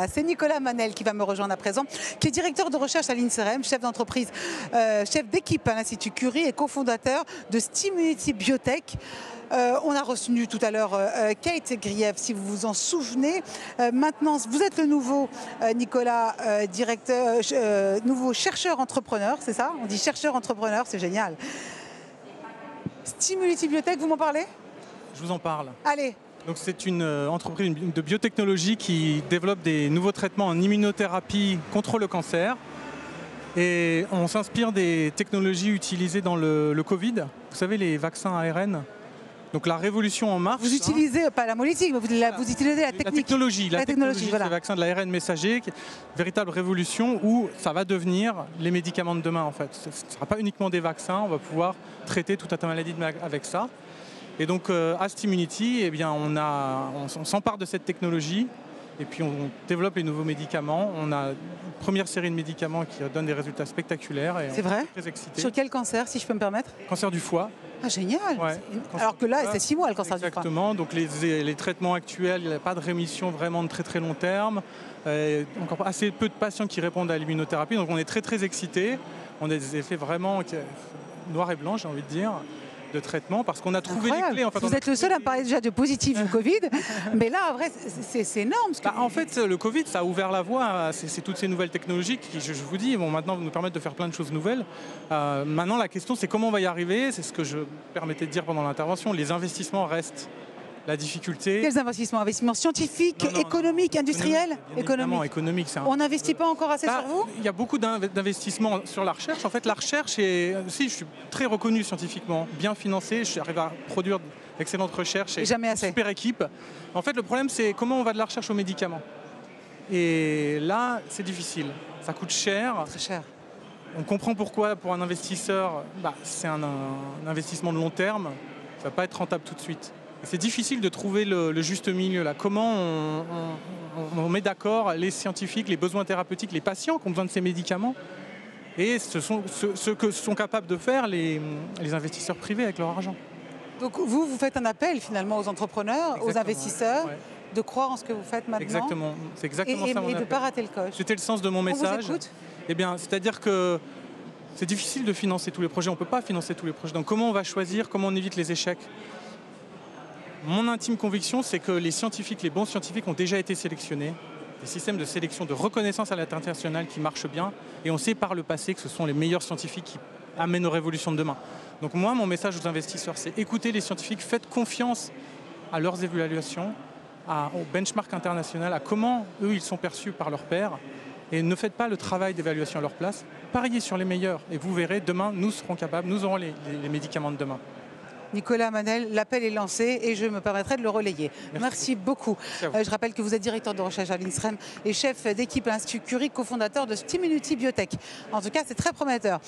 Voilà, c'est Nicolas Manel qui va me rejoindre à présent, qui est directeur de recherche à l'INSERM, chef d'entreprise, chef d'équipe à l'Institut Curie et cofondateur de Steamunity Biotech. On a reçu tout à l'heure Kate Griève, si vous vous en souvenez. Maintenant, vous êtes le nouveau Nicolas, nouveau chercheur entrepreneur, c'est ça? On dit chercheur entrepreneur, c'est génial. Steamunity Biotech, vous m'en parlez? Je vous en parle. Allez. Donc c'est une entreprise de biotechnologie qui développe des nouveaux traitements en immunothérapie contre le cancer. Et on s'inspire des technologies utilisées dans le Covid. Vous savez, les vaccins ARN. Donc la révolution en marche. Vous utilisez, pas la molécule, mais vous utilisez la technique. La technologie, voilà. Le vaccin de l'ARN messager, qui est une véritable révolution où ça va devenir les médicaments de demain en fait. Ce ne sera pas uniquement des vaccins, on va pouvoir traiter toute ta maladie avec ça. Et donc à Steamunity, eh bien, on s'empare de cette technologie et puis on développe les nouveaux médicaments. On a une première série de médicaments qui donne des résultats spectaculaires. C'est vrai? Très excités. Sur quel cancer, si je peux me permettre? Cancer du foie. Ah, génial! Ouais. Alors que là, c'est 6 mois le cancer du foie. Exactement, donc les traitements actuels, il n'y a pas de rémission vraiment de très très long terme. Encore assez peu de patients qui répondent à l'immunothérapie, donc on est très très excités. On a des effets vraiment noir et blanc, j'ai envie de dire, de traitement, parce qu'on a trouvé les clés. En fait, vous êtes le seul à me parler déjà de positif du Covid, mais là, en vrai, c'est énorme. En fait, le Covid, ça a ouvert la voie. C'est toutes ces nouvelles technologies qui, je vous dis, vont maintenant nous permettre de faire plein de choses nouvelles. Maintenant, la question, c'est comment on va y arriver. C'est ce que je permettais de dire pendant l'intervention. Les investissements restent la difficulté. Quels investissements? Investissements scientifiques, économiques, industriels? Économiques. On n'investit pas encore assez sur vous? Il y a beaucoup d'investissements sur la recherche. En fait, la recherche est... Si, je suis très reconnu scientifiquement, bien financé. J'arrive à produire d'excellentes recherches et jamais assez. Une super équipe. En fait, le problème, c'est comment on va de la recherche aux médicaments. Et là, c'est difficile. Ça coûte cher. Très cher. On comprend pourquoi, pour un investisseur, c'est un investissement de long terme. Ça ne va pas être rentable tout de suite. C'est difficile de trouver le juste milieu là. Comment on met d'accord les scientifiques, les besoins thérapeutiques, les patients qui ont besoin de ces médicaments et ce que sont capables de faire les investisseurs privés avec leur argent. Donc vous faites un appel finalement aux entrepreneurs, aux investisseurs, de croire en ce que vous faites maintenant. Exactement, c'est exactement ça mon appel. Et de ne pas rater le coche. C'était le sens de mon message. On vous écoute. Eh bien, c'est-à-dire que c'est difficile de financer tous les projets, on ne peut pas financer tous les projets. Donc comment on va choisir, comment on évite les échecs? Mon intime conviction, c'est que les scientifiques, les bons scientifiques ont déjà été sélectionnés. Des systèmes de sélection, de reconnaissance à l'international qui marchent bien. Et on sait par le passé que ce sont les meilleurs scientifiques qui amènent aux révolutions de demain. Donc moi, mon message aux investisseurs, c'est écoutez les scientifiques, faites confiance à leurs évaluations, au benchmark international, à comment eux, ils sont perçus par leurs pairs. Et ne faites pas le travail d'évaluation à leur place. Pariez sur les meilleurs. Et vous verrez, demain, nous serons capables, nous aurons les médicaments de demain. Nicolas Manel, l'appel est lancé et je me permettrai de le relayer. Merci beaucoup. Je rappelle que vous êtes directeur de recherche à l'INSERM et chef d'équipe à l'Institut Curie, cofondateur de Steamunity Biotech. En tout cas, c'est très prometteur.